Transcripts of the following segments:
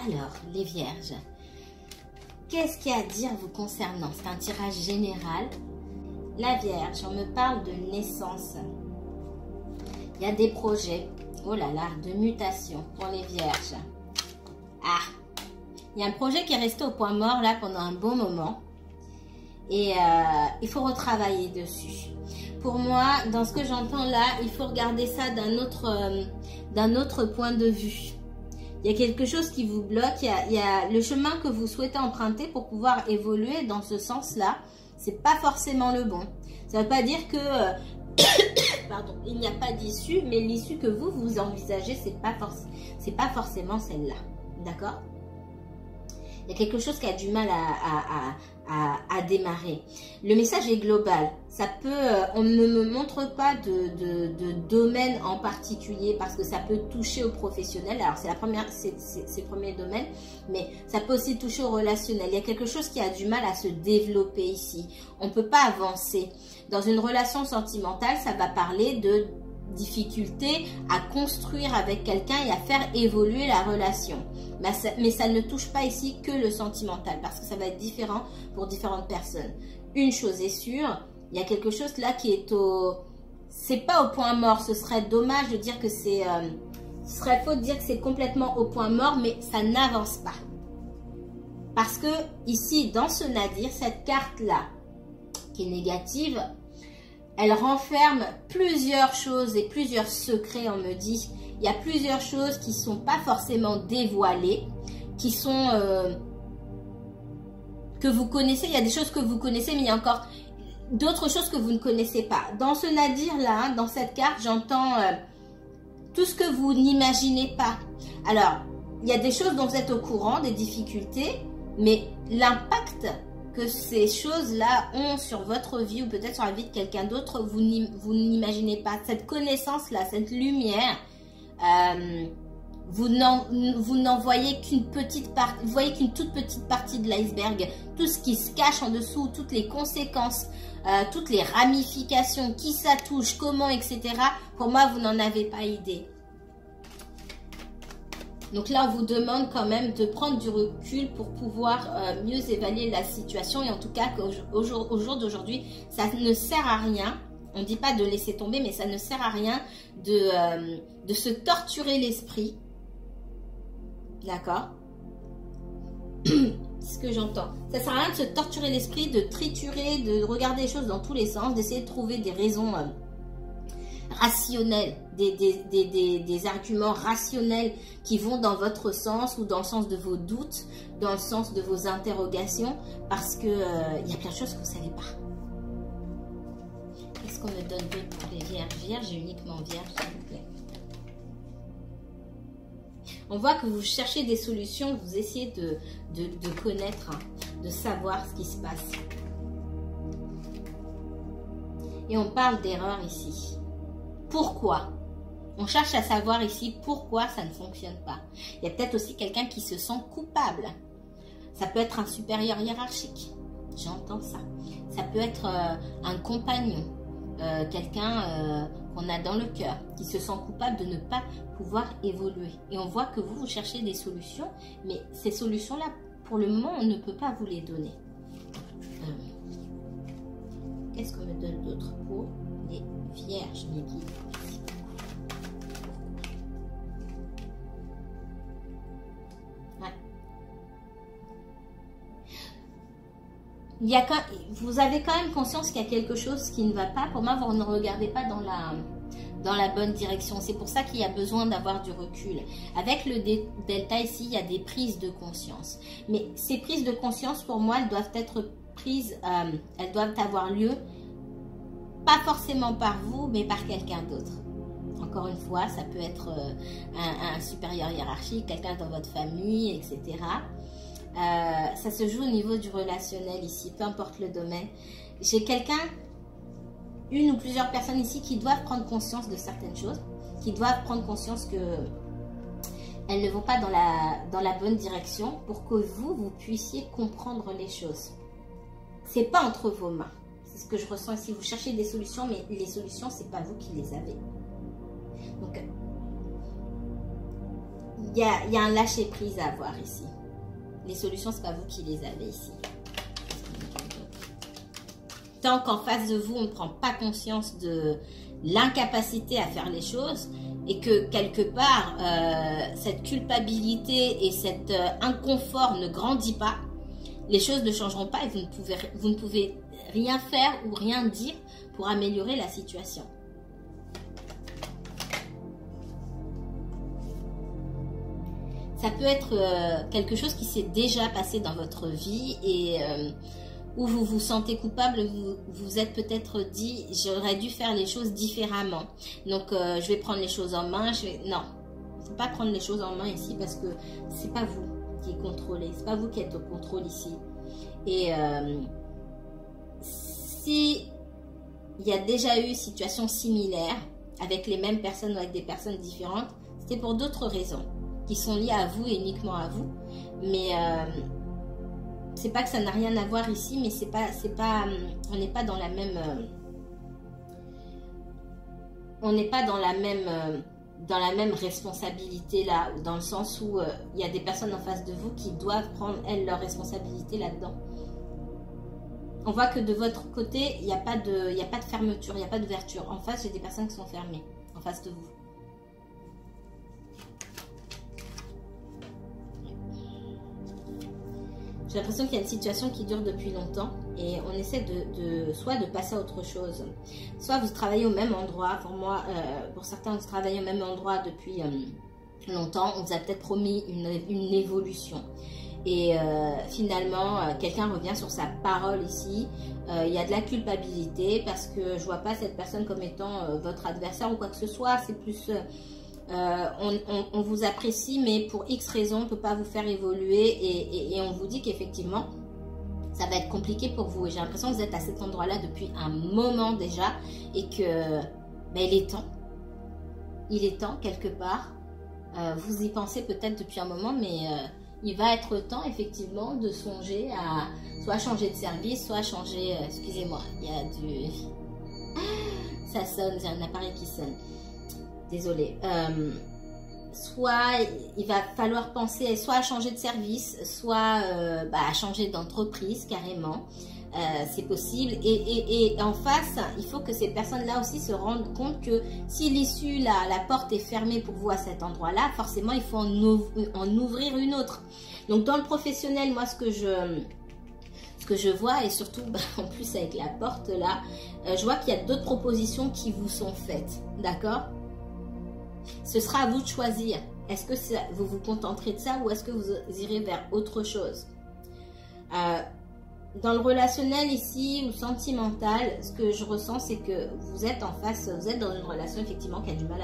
Alors, les vierges, qu'est-ce qu'il y a à dire vous concernant? C'est un tirage général. La vierge, on me parle de naissance. Il y a des projets, oh là là, de mutation pour les vierges. Ah, il y a un projet qui est resté au point mort là pendant un bon moment. Et il faut retravailler dessus. Pour moi, dans ce que j'entends là, il faut regarder ça d'un autre point de vue. Il y a quelque chose qui vous bloque, il y a le chemin que vous souhaitez emprunter pour pouvoir évoluer dans ce sens-là. C'est pas forcément le bon. Ça ne veut pas dire que pardon, il n'y a pas d'issue, mais l'issue que vous envisagez, c'est pas forcément celle-là. D'accord? Il y a quelque chose qui a du mal à démarrer. Le message est global. Ça peut, on ne me montre pas de domaine en particulier parce que ça peut toucher au professionnel. Alors c'est le premier domaine, mais ça peut aussi toucher au relationnel. Il y a quelque chose qui a du mal à se développer ici. On ne peut pas avancer. Dans une relation sentimentale, ça va parler de difficulté à construire avec quelqu'un et à faire évoluer la relation. Mais ça ne touche pas ici que le sentimental parce que ça va être différent pour différentes personnes. Une chose est sûre, il y a quelque chose là qui est c'est pas au point mort. Ce serait dommage de dire que ce serait faux de dire que c'est complètement au point mort, mais ça n'avance pas. Parce que ici, dans ce nadir, cette carte là qui est négative, elle renferme plusieurs choses et plusieurs secrets, on me dit. Il y a plusieurs choses qui ne sont pas forcément dévoilées, qui sont... que vous connaissez. Il y a des choses que vous connaissez, mais il y a encore d'autres choses que vous ne connaissez pas. Dans ce nadir-là, hein, dans cette carte, j'entends tout ce que vous n'imaginez pas. Alors, il y a des choses dont vous êtes au courant, des difficultés, mais l'impact que ces choses-là ont sur votre vie ou peut-être sur la vie de quelqu'un d'autre, vous n'imaginez pas. Cette connaissance-là, cette lumière, vous n'en voyez qu'une petite partie, vous voyez qu'une toute petite partie de l'iceberg, tout ce qui se cache en dessous, toutes les conséquences, toutes les ramifications, qui ça touche, comment, etc. Pour moi, vous n'en avez pas idée. Donc là, on vous demande quand même de prendre du recul pour pouvoir mieux évaluer la situation. Et en tout cas, au jour d'aujourd'hui, ça ne sert à rien. On ne dit pas de laisser tomber, mais ça ne sert à rien de se torturer l'esprit. D'accord? C'est ce que j'entends. Ça ne sert à rien de se torturer l'esprit, de triturer, de regarder les choses dans tous les sens, d'essayer de trouver des raisons rationnels, des arguments rationnels qui vont dans votre sens ou dans le sens de vos doutes, dans le sens de vos interrogations, parce que il y a plein de choses que vous ne savez pas. Qu'est-ce qu'on me donne d'autre pour les vierges? Vierges et uniquement vierges, s'il vous plaît. On voit que vous cherchez des solutions, vous essayez de connaître, hein, de savoir ce qui se passe. Et on parle d'erreur ici. Pourquoi? On cherche à savoir ici pourquoi ça ne fonctionne pas. Il y a peut-être aussi quelqu'un qui se sent coupable. Ça peut être un supérieur hiérarchique. J'entends ça. Ça peut être un compagnon. Quelqu'un qu'on a dans le cœur. Qui se sent coupable de ne pas pouvoir évoluer. Et on voit que vous cherchez des solutions. Mais ces solutions-là, pour le moment, on ne peut pas vous les donner. Qu'est-ce qu'on me donne d'autre pour les vierges, mes guides? Ouais. Vous avez quand même conscience qu'il y a quelque chose qui ne va pas. Pour moi, vous ne regardez pas dans la bonne direction. C'est pour ça qu'il y a besoin d'avoir du recul. Avec le delta ici, il y a des prises de conscience. Mais ces prises de conscience, pour moi, elles doivent être prises, elles doivent avoir lieu pas forcément par vous, mais par quelqu'un d'autre. Encore une fois, ça peut être un supérieur hiérarchique, quelqu'un dans votre famille, etc. Ça se joue au niveau du relationnel ici, peu importe le domaine. J'ai une ou plusieurs personnes ici qui doivent prendre conscience de certaines choses, qui doivent prendre conscience que elles ne vont pas dans la bonne direction pour que vous puissiez comprendre les choses. C'est pas entre vos mains. C'est ce que je ressens ici. Vous cherchez des solutions, mais les solutions, c'est pas vous qui les avez. Donc, y a un lâcher-prise à avoir ici. Les solutions, ce n'est pas vous qui les avez ici. Tant qu'en face de vous, on ne prend pas conscience de l'incapacité à faire les choses et que quelque part, cette culpabilité et cet inconfort ne grandit pas, les choses ne changeront pas et vous ne pouvez rien faire ou rien dire pour améliorer la situation. Ça peut être quelque chose qui s'est déjà passé dans votre vie et où vous vous sentez coupable, vous êtes peut-être dit « j'aurais dû faire les choses différemment ». Donc, je vais prendre les choses en main. Non, il ne faut pas prendre les choses en main ici parce que ce n'est pas vous qui est contrôlé. Ce n'est pas vous qui êtes au contrôle ici. Et si il y a déjà eu une situation similaire avec les mêmes personnes ou avec des personnes différentes, c'était pour d'autres raisons qui sont liées à vous et uniquement à vous. Mais c'est pas que ça n'a rien à voir ici, mais on n'est pas dans la même, dans la même responsabilité là, dans le sens où il y a des personnes en face de vous qui doivent prendre elles leur responsabilité là-dedans. On voit que de votre côté, il n'y a pas de fermeture, il n'y a pas d'ouverture. En face, j'ai des personnes qui sont fermées en face de vous. J'ai l'impression qu'il y a une situation qui dure depuis longtemps et on essaie soit de passer à autre chose. Soit vous travaillez au même endroit. Pour moi, pour certains, vous travaillez au même endroit depuis longtemps. On vous a peut-être promis une évolution. Et finalement, quelqu'un revient sur sa parole ici. Il y a de la culpabilité parce que je ne vois pas cette personne comme étant votre adversaire ou quoi que ce soit. C'est plus... on vous apprécie, mais pour X raisons, on ne peut pas vous faire évoluer et on vous dit qu'effectivement, ça va être compliqué pour vous. Et j'ai l'impression que vous êtes à cet endroit-là depuis un moment déjà et que il est temps. Il est temps quelque part. Vous y pensez peut-être depuis un moment, mais il va être temps effectivement de songer à soit changer de service, soit changer... excusez-moi, il y a du... Ça sonne, j'ai un appareil qui sonne. Désolée. Soit il va falloir penser soit à changer de service, soit à changer d'entreprise carrément. C'est possible. Et en face, il faut que ces personnes-là aussi se rendent compte que si l'issue, la porte est fermée pour vous à cet endroit-là, forcément, il faut en ouvrir une autre. Donc, dans le professionnel, moi, ce que je vois, et surtout en plus avec la porte là, je vois qu'il y a d'autres propositions qui vous sont faites. D'accord ? Ce sera à vous de choisir. Est-ce que vous vous contenterez de ça ou est-ce que vous irez vers autre chose? Dans le relationnel ici ou sentimental, ce que je ressens, c'est que vous êtes en face, vous êtes dans une relation effectivement qui a du mal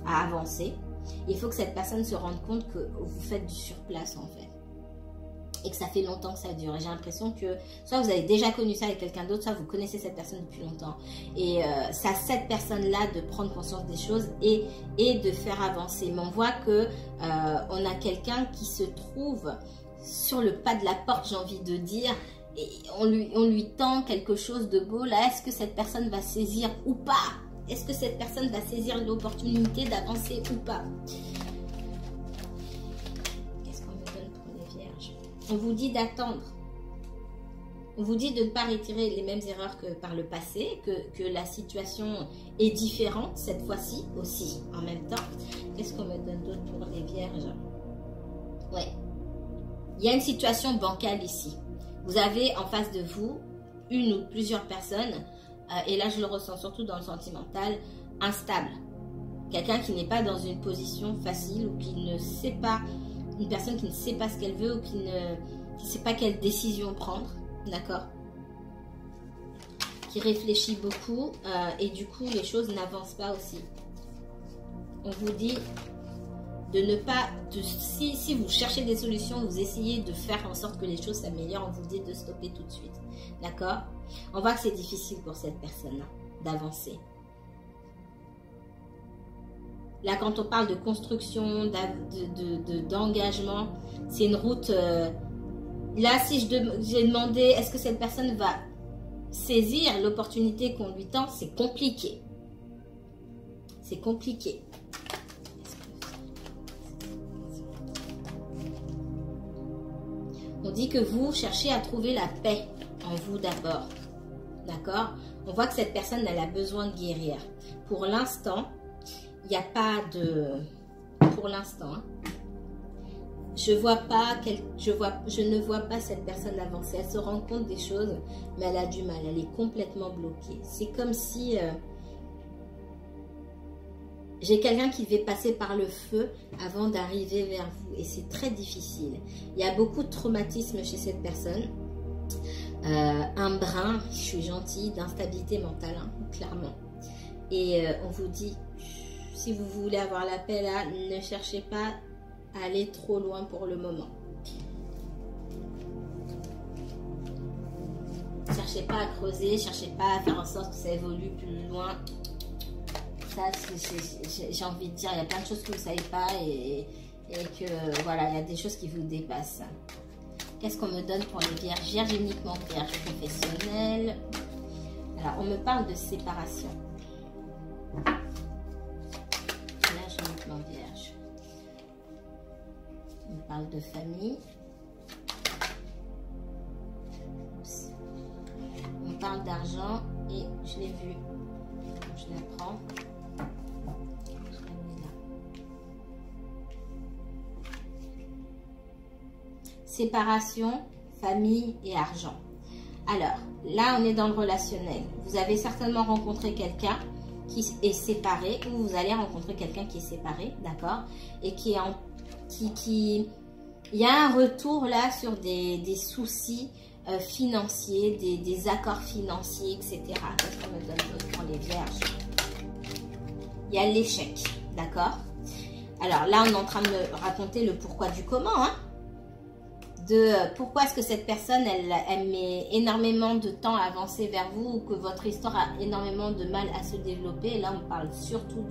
à avancer. Il faut que cette personne se rende compte que vous faites du surplace en fait. Et que ça fait longtemps que ça dure. Et j'ai l'impression que soit vous avez déjà connu ça avec quelqu'un d'autre, soit vous connaissez cette personne depuis longtemps. Et c'est à cette personne-là de prendre conscience des choses et de faire avancer. Mais on voit que on a quelqu'un qui se trouve sur le pas de la porte, j'ai envie de dire. Et on lui tend quelque chose de beau. Là, est-ce que cette personne va saisir ou pas? Est-ce que cette personne va saisir l'opportunité d'avancer ou pas? On vous dit d'attendre. On vous dit de ne pas réitérer les mêmes erreurs que par le passé, que la situation est différente cette fois-ci aussi en même temps. Qu'est-ce qu'on me donne d'autre pour les vierges? Ouais. Il y a une situation bancale ici. Vous avez en face de vous une ou plusieurs personnes, et là je le ressens surtout dans le sentimental, instable. Quelqu'un qui n'est pas dans une position facile ou qui ne sait pas... Une personne qui ne sait pas ce qu'elle veut ou qui ne sait pas quelle décision prendre, d'accord? Qui réfléchit beaucoup et du coup les choses n'avancent pas aussi. On vous dit de ne pas... Si vous cherchez des solutions, vous essayez de faire en sorte que les choses s'améliorent, on vous dit de stopper tout de suite, d'accord? On voit que c'est difficile pour cette personne-là d'avancer. Là, quand on parle de construction, d'engagement, c'est une route... là, si j'ai demandé, est-ce que cette personne va saisir l'opportunité qu'on lui tend, c'est compliqué. C'est compliqué. On dit que vous cherchez à trouver la paix en vous d'abord. D'accord? On voit que cette personne, elle a besoin de guérir. Pour l'instant, il n'y a pas de... Pour l'instant, hein, je ne vois pas cette personne avancer. Elle se rend compte des choses, mais elle a du mal. Elle est complètement bloquée. C'est comme si... j'ai quelqu'un qui devait passer par le feu avant d'arriver vers vous. Et c'est très difficile. Il y a beaucoup de traumatisme chez cette personne. Un brin, je suis gentille, d'instabilité mentale, hein, clairement. Et on vous dit, si vous voulez avoir la paix là, ne cherchez pas à aller trop loin pour le moment. Cherchez pas à creuser, cherchez pas à faire en sorte que ça évolue plus loin. Ça, j'ai envie de dire, il y a plein de choses que vous ne savez pas et que voilà, il y a des choses qui vous dépassent. Qu'est-ce qu'on me donne pour les vierges? Vierge uniquement vierge professionnelle. Alors, on me parle de séparation. Vierge uniquement vierge. On me parle de famille. Oups. On parle d'argent et je l'ai vu. Je la prends. Je la mets là. Séparation, famille et argent. Alors, là, on est dans le relationnel. Vous avez certainement rencontré quelqu'un qui est séparé ou vous allez rencontrer quelqu'un qui est séparé, d'accord? Et qui est en... il y a un retour là sur des soucis financiers, des accords financiers, etc. Qu'est-ce qu'on me donne d'autre pour les vierges? Il y a l'échec, d'accord? Alors là, on est en train de me raconter le pourquoi du comment, hein? De pourquoi est-ce que cette personne, elle met énormément de temps à avancer vers vous ou que votre histoire a énormément de mal à se développer. Et là, on parle surtout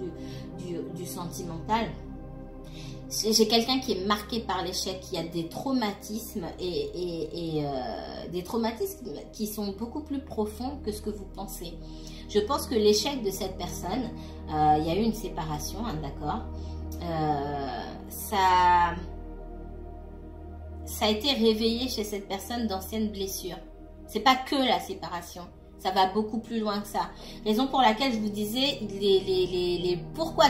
du sentimental. J'ai quelqu'un qui est marqué par l'échec, qui a des traumatismes et des traumatismes qui sont beaucoup plus profonds que ce que vous pensez. Je pense que l'échec de cette personne, il y a eu une séparation, hein, d'accord, ça a été réveillé chez cette personne d'anciennes blessures. C'est pas que la séparation. Ça va beaucoup plus loin que ça. Raison pour laquelle je vous disais les pourquoi,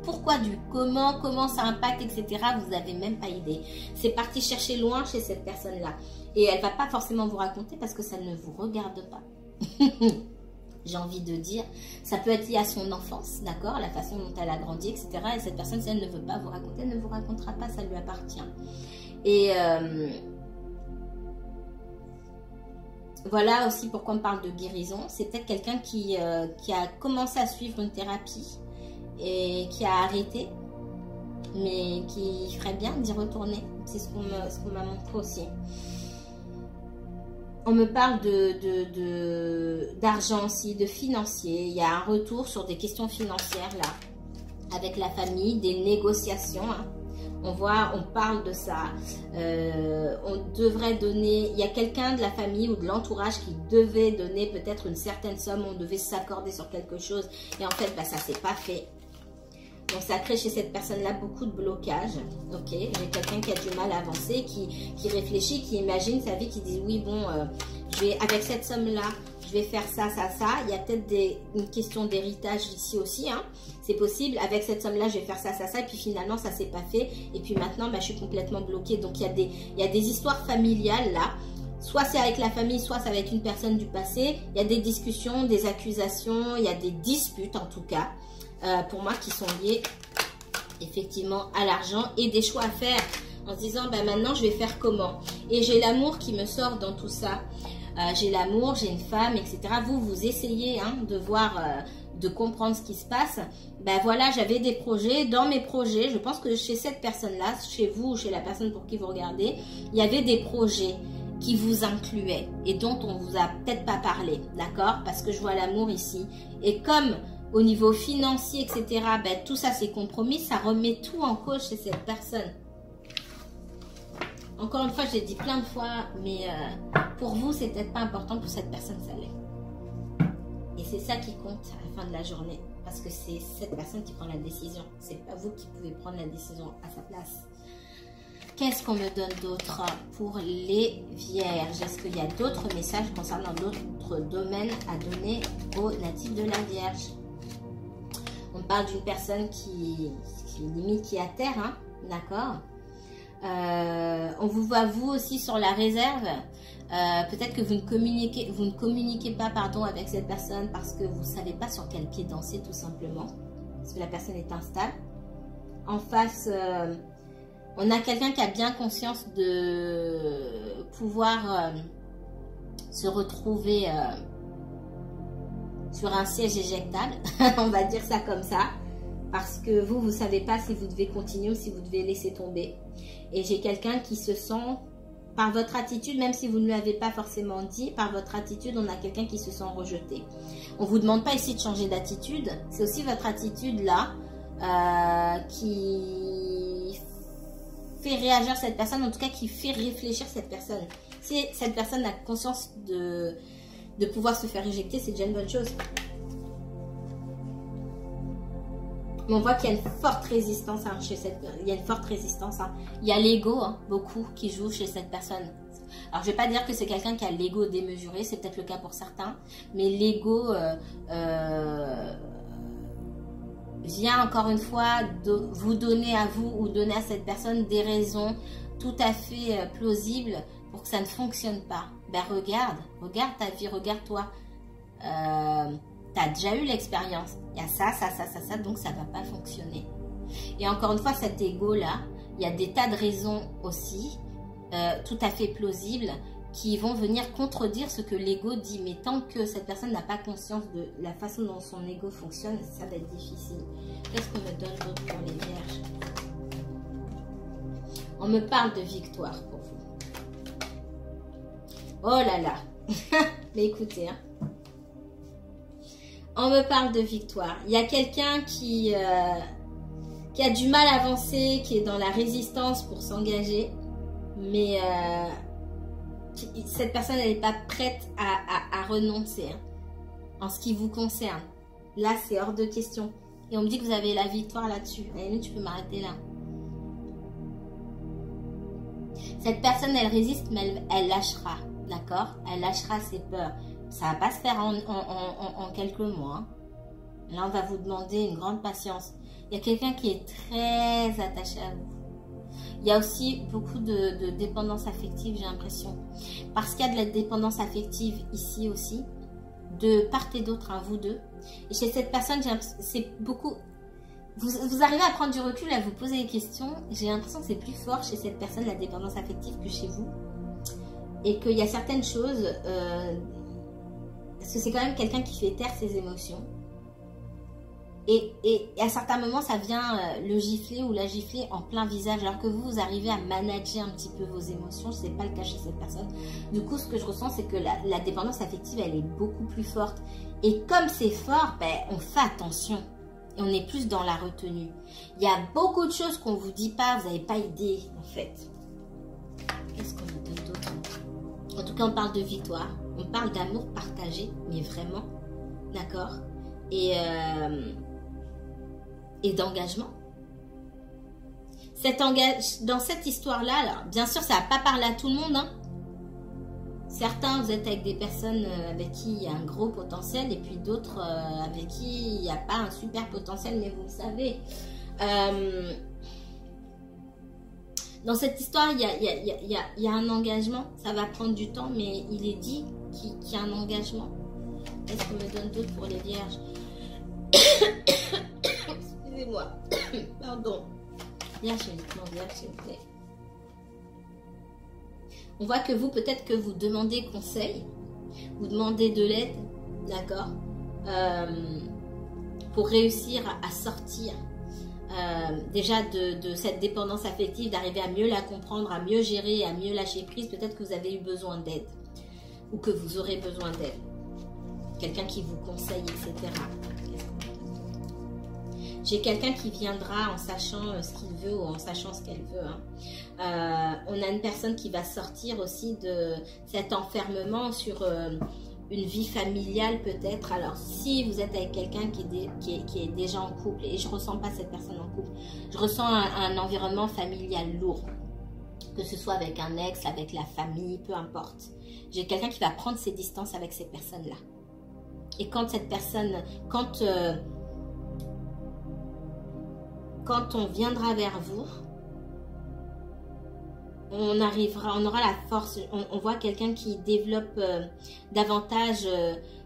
pourquoi du comment ça impacte, etc. Vous n'avez même pas idée. C'est parti chercher loin chez cette personne-là. Et elle va pas forcément vous raconter parce que ça ne vous regarde pas. J'ai envie de dire, ça peut être lié à son enfance, d'accord, la façon dont elle a grandi, etc. Et cette personne, si elle ne veut pas vous raconter, elle ne vous racontera pas, ça lui appartient. Et voilà aussi pourquoi on parle de guérison. C'est peut-être quelqu'un qui a commencé à suivre une thérapie et qui a arrêté, mais qui ferait bien d'y retourner. C'est ce qu'on m'a montré aussi. On me parle d'argent aussi, de financier. Il y a un retour sur des questions financières là, avec la famille, des négociations, hein. On parle de ça. On devrait donner, il y a quelqu'un de la famille ou de l'entourage qui devait donner peut-être une certaine somme, on devait s'accorder sur quelque chose et en fait, bah, ça ne s'est pas fait. Donc, ça crée chez cette personne-là beaucoup de blocages. Ok, j'ai quelqu'un qui a du mal à avancer, qui réfléchit, qui imagine sa vie, qui dit oui, bon, avec cette somme-là, je vais faire ça, ça, ça. Il y a peut-être une question d'héritage ici aussi, hein. C'est possible. Avec cette somme-là, je vais faire ça, ça, ça. Et puis finalement, ça ne s'est pas fait. Et puis maintenant, bah, je suis complètement bloquée. Donc, il y a des histoires familiales là. Soit c'est avec la famille, soit c'est avec une personne du passé. Il y a des discussions, des accusations, il y a des disputes en tout cas. Pour moi qui sont liés effectivement à l'argent et des choix à faire en se disant bah, maintenant je vais faire comment, et j'ai l'amour qui me sort dans tout ça, j'ai l'amour, j'ai une femme, etc. Vous essayez, hein, de voir, de comprendre ce qui se passe. Ben voilà, j'avais des projets, dans mes projets, je pense que chez cette personne là, chez vous, chez la personne pour qui vous regardez, il y avait des projets qui vous incluaient et dont on vous a peut-être pas parlé, d'accord, parce que je vois l'amour ici, et comme au niveau financier, etc., ben, tout ça c'est compromis, ça remet tout en cause chez cette personne. Encore une fois, je l'ai dit plein de fois, mais pour vous, c'est peut-être pas important, pour cette personne, ça l'est. Et c'est ça qui compte à la fin de la journée, parce que c'est cette personne qui prend la décision. C'est pas vous qui pouvez prendre la décision à sa place. Qu'est-ce qu'on me donne d'autre pour les vierges? Est-ce qu'il y a d'autres messages concernant d'autres domaines à donner aux natifs de la Vierge? On parle d'une personne qui limite qui est à terre, hein, d'accord. On vous voit vous aussi sur la réserve. Peut-être que vous ne communiquez pas pardon, avec cette personne parce que vous ne savez pas sur quel pied danser tout simplement. Parce que la personne est instable. En face, on a quelqu'un qui a bien conscience de pouvoir se retrouver sur un siège éjectable. On va dire ça comme ça. Parce que vous ne savez pas si vous devez continuer ou si vous devez laisser tomber. Et j'ai quelqu'un qui se sent, par votre attitude, même si vous ne l'avez pas forcément dit, par votre attitude, on a quelqu'un qui se sent rejeté. On ne vous demande pas ici de changer d'attitude. C'est aussi votre attitude là qui fait réagir cette personne, en tout cas qui fait réfléchir cette personne. Si cette personne a conscience de pouvoir se faire éjecter, c'est déjà une bonne chose. Mais on voit qu'il y a une forte résistance hein, chez cette personne. Il y a une forte résistance. Hein. Il y a l'ego, hein, beaucoup, qui joue chez cette personne. Alors, je ne vais pas dire que c'est quelqu'un qui a l'ego démesuré. C'est peut-être le cas pour certains. Mais l'ego vient encore une fois vous donner à vous ou donner à cette personne des raisons tout à fait plausibles pour que ça ne fonctionne pas. Ben regarde ta vie, regarde-toi. Tu as déjà eu l'expérience. Il y a ça, donc ça ne va pas fonctionner. Et encore une fois, cet ego-là, il y a des tas de raisons aussi, tout à fait plausibles, qui vont venir contredire ce que l'ego dit. Mais tant que cette personne n'a pas conscience de la façon dont son ego fonctionne, ça va être difficile. Qu'est-ce qu'on me donne d'autre pour les vierges? On me parle de victoire pour vous. Oh là là. Mais écoutez, hein. On me parle de victoire. Il y a quelqu'un qui a du mal à avancer, qui est dans la résistance pour s'engager. Mais cette personne, elle n'est pas prête à renoncer hein, en ce qui vous concerne. Là, c'est hors de question. Et on me dit que vous avez la victoire là-dessus. Allez, tu peux m'arrêter là. Cette personne, elle résiste, mais elle lâchera. D'accord? Elle lâchera ses peurs. Ça ne va pas se faire en quelques mois. Hein. Là, on va vous demander une grande patience. Il y a quelqu'un qui est très attaché à vous. Il y a aussi beaucoup de dépendance affective, j'ai l'impression. Parce qu'il y a de la dépendance affective ici aussi. De part et d'autre, hein, vous deux. Et chez cette personne, c'est beaucoup... Vous arrivez à prendre du recul, à vous poser des questions. J'ai l'impression que c'est plus fort chez cette personne, la dépendance affective, que chez vous. Et qu'il y a certaines choses... parce que c'est quand même quelqu'un qui fait taire ses émotions. Et à certains moments, ça vient le gifler ou la gifler en plein visage. Alors que vous arrivez à manager un petit peu vos émotions. Ce n'est pas le cas chez cette personne. Du coup, ce que je ressens, c'est que la dépendance affective, elle est beaucoup plus forte. Et comme c'est fort, ben, on fait attention. Et on est plus dans la retenue. Il y a beaucoup de choses qu'on ne vous dit pas. Vous n'avez pas idée, en fait. Qu'est-ce qu'on nous donne d'autre? En tout cas, on parle de victoire. On parle d'amour partagé, mais vraiment. D'accord? Et d'engagement. Dans cette histoire-là, alors, bien sûr, ça ne va pas parler à tout le monde. Hein. Certains, vous êtes avec des personnes avec qui il y a un gros potentiel, et puis d'autres avec qui il n'y a pas un super potentiel, mais vous le savez. Dans cette histoire, il y a un engagement. Ça va prendre du temps, mais il est dit qu'il y a un engagement. Qu'est-ce qu'on me donne d'autre pour les vierges? Excusez-moi. Pardon. Vierge, s'il vous plaît. On voit que vous, peut-être que vous demandez conseil. Vous demandez de l'aide. D'accord, pour réussir à sortir déjà de cette dépendance affective, d'arriver à mieux la comprendre, à mieux gérer, à mieux lâcher prise. Peut-être que vous avez eu besoin d'aide ou que vous aurez besoin d'aide. Quelqu'un qui vous conseille, etc. J'ai quelqu'un qui viendra en sachant ce qu'il veut ou en sachant ce qu'elle veut. Hein. On a une personne qui va sortir aussi de cet enfermement sur une vie familiale peut-être. Alors, si vous êtes avec quelqu'un qui est déjà en couple, et je ne ressens pas cette personne en couple, je ressens un environnement familial lourd. Que ce soit avec un ex, avec la famille, peu importe. J'ai quelqu'un qui va prendre ses distances avec ces personnes-là. Et quand cette personne, quand on viendra vers vous, on aura la force, on voit quelqu'un qui développe davantage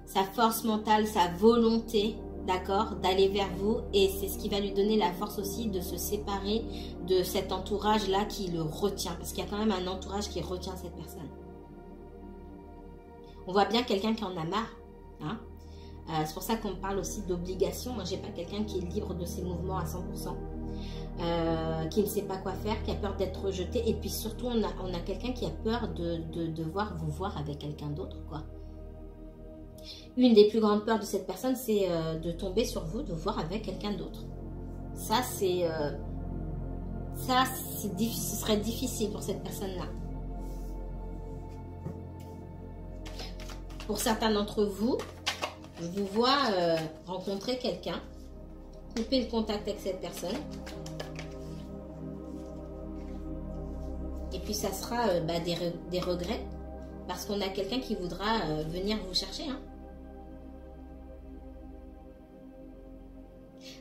sa force mentale, sa volonté, d'accord, d'aller vers vous, et c'est ce qui va lui donner la force aussi de se séparer de cet entourage-là qui le retient, parce qu'il y a quand même un entourage qui retient cette personne. On voit bien quelqu'un qui en a marre, hein. C'est pour ça qu'on parle aussi d'obligation. Moi, j'ai pas quelqu'un qui est libre de ses mouvements à 100%. Qui ne sait pas quoi faire, qui a peur d'être rejeté, et puis surtout on a quelqu'un qui a peur de devoir vous voir avec quelqu'un d'autre, quoi. Une des plus grandes peurs de cette personne, c'est de tomber sur vous, de vous voir avec quelqu'un d'autre. Ça c'est ce serait difficile pour cette personne-là. Pour certains d'entre vous, je vous vois rencontrer quelqu'un, couper le contact avec cette personne. Et puis ça sera des regrets. Parce qu'on a quelqu'un qui voudra venir vous chercher. Hein.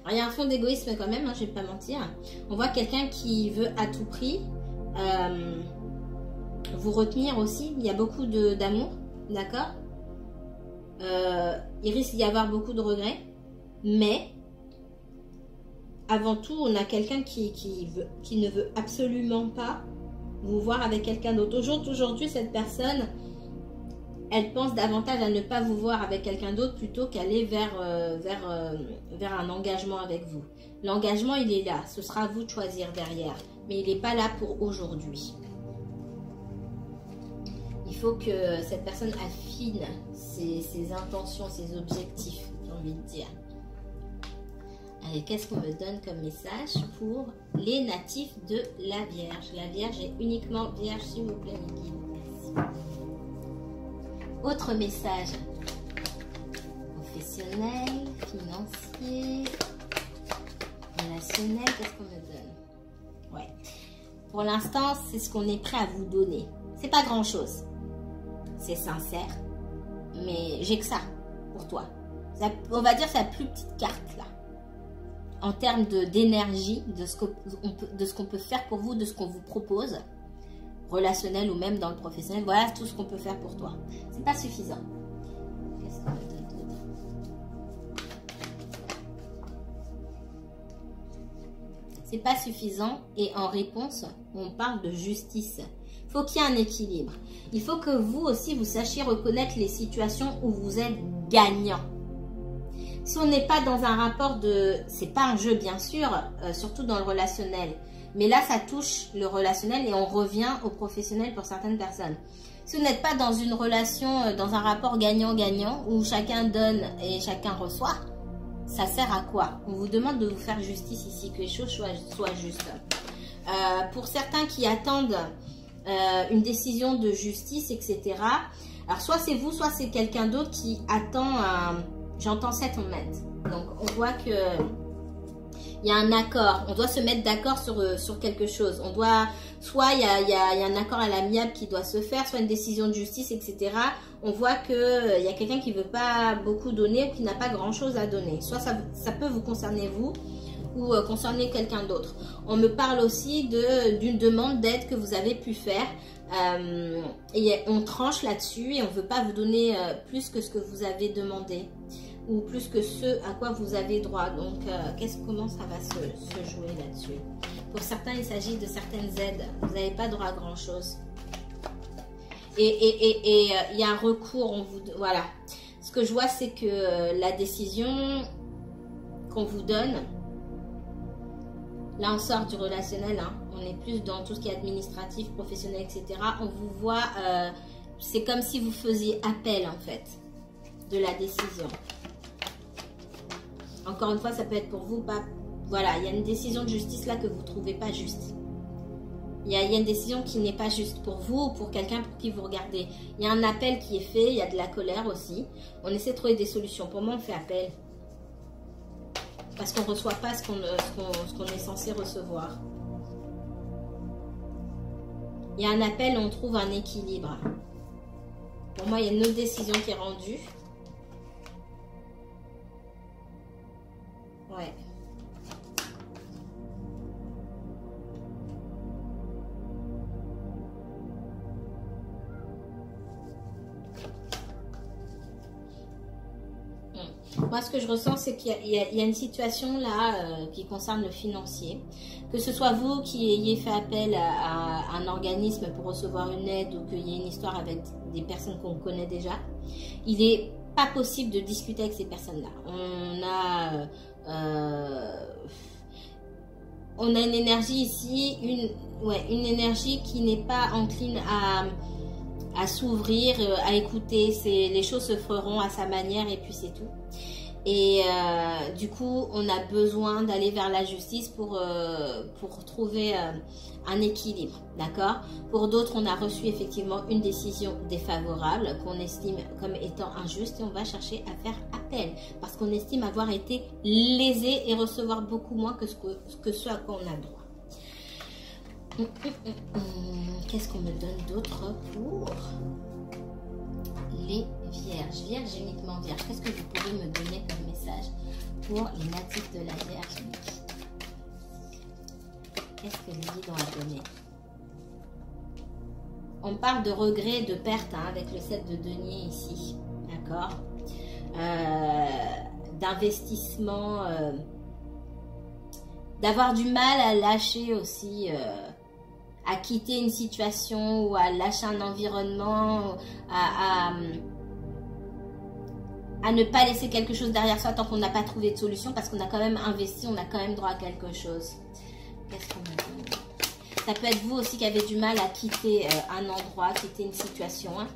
Alors il y a un fond d'égoïsme quand même, hein, je ne vais pas mentir. On voit quelqu'un qui veut à tout prix vous retenir aussi. Il y a beaucoup d'amour, d'accord. Il risque d'y avoir beaucoup de regrets. Mais avant tout, on a quelqu'un qui ne veut absolument pas vous voir avec quelqu'un d'autre. Aujourd'hui, cette personne, elle pense davantage à ne pas vous voir avec quelqu'un d'autre plutôt qu'aller vers un engagement avec vous. L'engagement, il est là. Ce sera à vous de choisir derrière. Mais il n'est pas là pour aujourd'hui. Il faut que cette personne affine ses intentions, ses objectifs, j'ai envie de dire. Allez, qu'est-ce qu'on me donne comme message pour les natifs de la Vierge? La Vierge est uniquement Vierge, s'il vous plaît, les guides. Merci. Autre message. Professionnel, financier, relationnel, qu'est-ce qu'on me donne? Ouais. Pour l'instant, c'est ce qu'on est prêt à vous donner. C'est pas grand-chose. C'est sincère. Mais j'ai que ça pour toi. On va dire que c'est la plus petite carte, là. En termes d'énergie, de ce qu'on peut faire pour vous, de ce qu'on vous propose, relationnel ou même dans le professionnel, voilà tout ce qu'on peut faire pour toi. C'est pas suffisant. Qu'est-ce qu'on me donne dedans? C'est pas suffisant, et en réponse, on parle de justice. Il faut qu'il y ait un équilibre. Il faut que vous aussi, vous sachiez reconnaître les situations où vous êtes gagnant. Si on n'est pas dans un rapport de... C'est pas un jeu, bien sûr, surtout dans le relationnel. Mais là, ça touche le relationnel et on revient au professionnel pour certaines personnes. Si vous n'êtes pas dans une relation, dans un rapport gagnant-gagnant, où chacun donne et chacun reçoit, ça sert à quoi? On vous demande de vous faire justice ici, que les choses soient justes. Pour certains qui attendent une décision de justice, etc. Alors, soit c'est vous, soit c'est quelqu'un d'autre qui attend... J'entends 7 en net. Donc, on voit que il y a un accord. On doit se mettre d'accord sur quelque chose. On doit, soit il y a un accord à l'amiable qui doit se faire, soit une décision de justice, etc. On voit que il y a quelqu'un qui veut pas beaucoup donner ou qui n'a pas grand-chose à donner. Soit ça peut vous concerner vous ou concerner quelqu'un d'autre. On me parle aussi d'une demande d'aide que vous avez pu faire. Et on tranche là-dessus et on ne veut pas vous donner plus que ce que vous avez demandé ou plus que ce à quoi vous avez droit. Donc, comment ça va se jouer là-dessus? Pour certains, il s'agit de certaines aides. Vous n'avez pas droit à grand-chose. Et il y a un recours. Voilà. Ce que je vois, c'est que la décision qu'on vous donne, là, on sort du relationnel, hein. On est plus dans tout ce qui est administratif, professionnel, etc. On vous voit, c'est comme si vous faisiez appel, en fait, de la décision. Encore une fois, ça peut être pour vous, pas... Voilà, il y a une décision de justice là que vous ne trouvez pas juste. Il y a une décision qui n'est pas juste pour vous ou pour quelqu'un pour qui vous regardez. Il y a un appel qui est fait, il y a de la colère aussi. On essaie de trouver des solutions. Pour moi, on fait appel. Parce qu'on ne reçoit pas ce qu'on est censé recevoir. Il y a un appel, on trouve un équilibre. Pour moi, il y a une autre décision qui est rendue. Ouais. Moi, ce que je ressens, c'est qu'il y a une situation là qui concerne le financier. Que ce soit vous qui ayez fait appel à un organisme pour recevoir une aide ou qu'il y ait une histoire avec des personnes qu'on connaît déjà, il n'est pas possible de discuter avec ces personnes-là. On a une énergie ici, une énergie qui n'est pas encline à s'ouvrir, à écouter. Les choses se feront à sa manière et puis c'est tout. Et du coup, on a besoin d'aller vers la justice pour trouver un équilibre, d'accord? Pour d'autres, on a reçu effectivement une décision défavorable qu'on estime comme étant injuste et on va chercher à faire appel parce qu'on estime avoir été lésé et recevoir beaucoup moins que ce à quoi on a droit. Qu'est-ce qu'on me donne d'autre pour les vierges? Vierge, uniquement vierge. Qu'est-ce que vous pouvez me donner comme message pour les natifs de la Vierge? Qu'est-ce que les guides ont à donner? On parle de regret et de perte hein, avec le 7 de denier ici. D'accord? D'investissement, d'avoir du mal à lâcher aussi, à quitter une situation ou à lâcher un environnement, à ne pas laisser quelque chose derrière soi tant qu'on n'a pas trouvé de solution parce qu'on a quand même investi, on a quand même droit à quelque chose. Qu'est-ce qu'on a dit? Ça peut être vous aussi qui avez du mal à quitter un endroit, quitter une situation. Hein.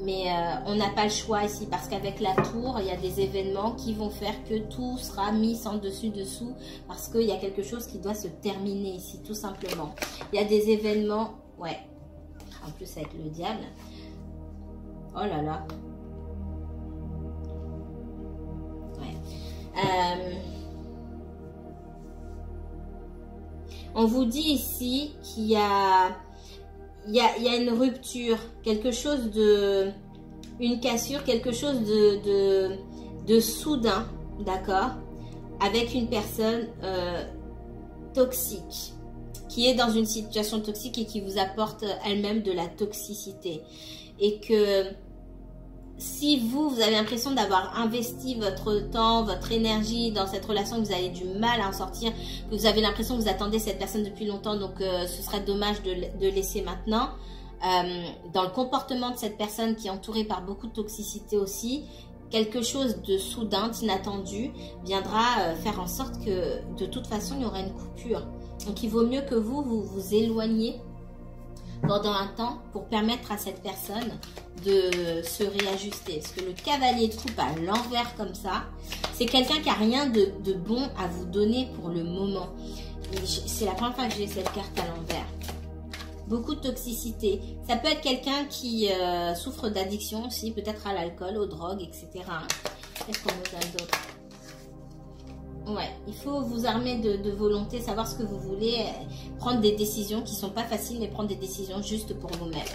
Mais on n'a pas le choix ici parce qu'avec la tour, il y a des événements qui vont faire que tout sera mis sans dessus-dessous parce qu'il y a quelque chose qui doit se terminer ici, tout simplement. Il y a des événements, ouais, en plus avec le diable. Oh là là. Ouais. On vous dit ici qu'il y a... Il y a une rupture, quelque chose de... Une cassure, quelque chose de soudain, d'accord? Avec une personne toxique, qui est dans une situation toxique et qui vous apporte elle-même de la toxicité. Et que si vous avez l'impression d'avoir investi votre temps, votre énergie dans cette relation, que vous avez du mal à en sortir, que vous avez l'impression que vous attendez cette personne depuis longtemps, donc ce serait dommage de laisser maintenant. Dans le comportement de cette personne qui est entourée par beaucoup de toxicité aussi, quelque chose de soudain, d'inattendu, viendra faire en sorte que de toute façon, il y aura une coupure. Donc, il vaut mieux que vous éloigniez pendant un temps pour permettre à cette personne de se réajuster. Parce que le cavalier de coupe à l'envers comme ça, c'est quelqu'un qui n'a rien de bon à vous donner pour le moment. C'est la première fois que j'ai cette carte à l'envers. Beaucoup de toxicité. Ça peut être quelqu'un qui souffre d'addiction aussi, peut-être à l'alcool, aux drogues, etc. Qu'est-ce qu'on nous donne d'autre? Ouais, il faut vous armer de volonté, savoir ce que vous voulez, prendre des décisions qui ne sont pas faciles, mais prendre des décisions juste pour vous-même.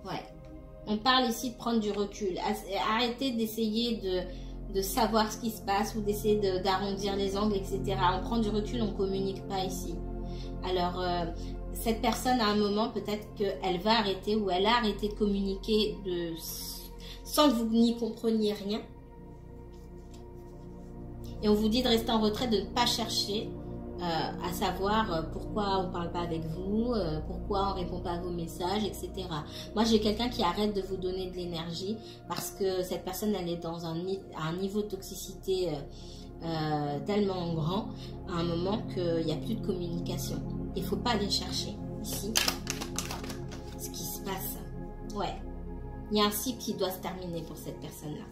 Ouais, on parle ici de prendre du recul. Arrêtez d'essayer de savoir ce qui se passe ou d'essayer d'arrondir les angles, etc. On prend du recul, on ne communique pas ici. Alors, cette personne, à un moment, peut-être qu'elle va arrêter ou elle a arrêté de communiquer sans que vous n'y compreniez rien. Et on vous dit de rester en retrait, de ne pas chercher à savoir pourquoi on ne parle pas avec vous, pourquoi on ne répond pas à vos messages, etc. Moi, j'ai quelqu'un qui arrête de vous donner de l'énergie parce que cette personne, elle est dans un niveau de toxicité tellement grand à un moment qu'il n'y a plus de communication. Il ne faut pas aller chercher ici ce qui se passe. Ouais, il y a un cycle qui doit se terminer pour cette personne-là.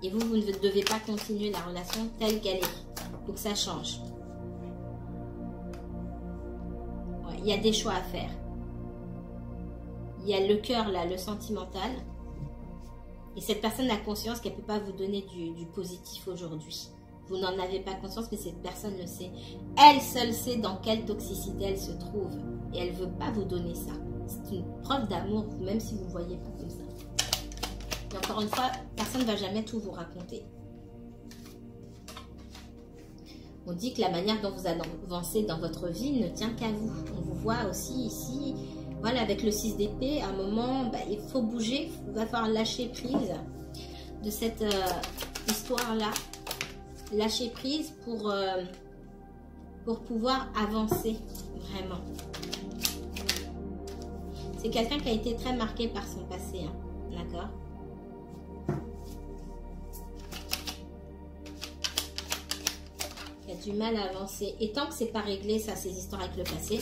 Et vous ne devez pas continuer la relation telle qu'elle est. Il faut que ça change. Ouais, il y a des choix à faire. Il y a le cœur là, le sentimental. Et cette personne a conscience qu'elle ne peut pas vous donner du positif aujourd'hui. Vous n'en avez pas conscience, mais cette personne le sait. Elle seule sait dans quelle toxicité elle se trouve. Et elle ne veut pas vous donner ça. C'est une preuve d'amour, même si vous ne voyez pas comme ça. Et encore une fois, personne ne va jamais tout vous raconter. On dit que la manière dont vous avancez dans votre vie ne tient qu'à vous. On vous voit aussi ici, voilà, avec le 6 d'épée, à un moment, bah, il faut bouger, il va falloir lâcher prise de cette histoire-là. Lâcher prise pour pouvoir avancer, vraiment. C'est quelqu'un qui a été très marqué par son passé, hein, d'accord? Qui a du mal à avancer. Et tant que c'est pas réglé, ça, ces histoires avec le passé,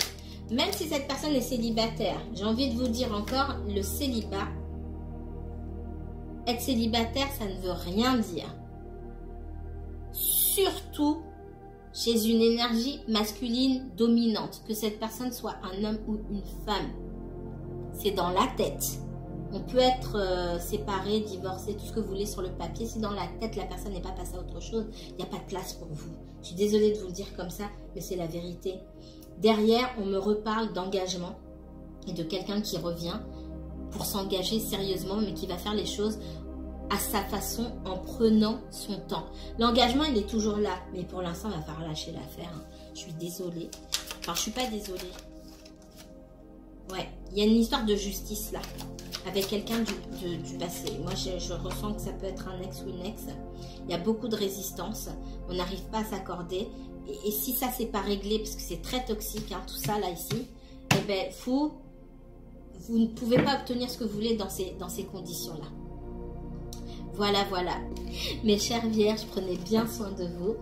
même si cette personne est célibataire, j'ai envie de vous dire encore, le célibat, être célibataire, ça ne veut rien dire. Surtout chez une énergie masculine dominante, que cette personne soit un homme ou une femme. C'est dans la tête. On peut être séparé, divorcé, tout ce que vous voulez sur le papier. Si dans la tête, la personne n'est pas passée à autre chose, il n'y a pas de place pour vous. Je suis désolée de vous le dire comme ça, mais c'est la vérité. Derrière, on me reparle d'engagement et de quelqu'un qui revient pour s'engager sérieusement, mais qui va faire les choses à sa façon, en prenant son temps. L'engagement, il est toujours là, mais pour l'instant, il va falloir lâcher l'affaire. Je suis désolée. Enfin, je suis pas désolée. Ouais, il y a une histoire de justice là, avec quelqu'un du passé. Moi, je ressens que ça peut être un ex ou une ex. Il y a beaucoup de résistance. On n'arrive pas à s'accorder. Et si ça, c'est pas réglé, parce que c'est très toxique, hein, tout ça là, ici, eh ben, vous ne pouvez pas obtenir ce que vous voulez dans ces conditions-là. Voilà, voilà. Mes chères vierges, prenez bien soin de vous.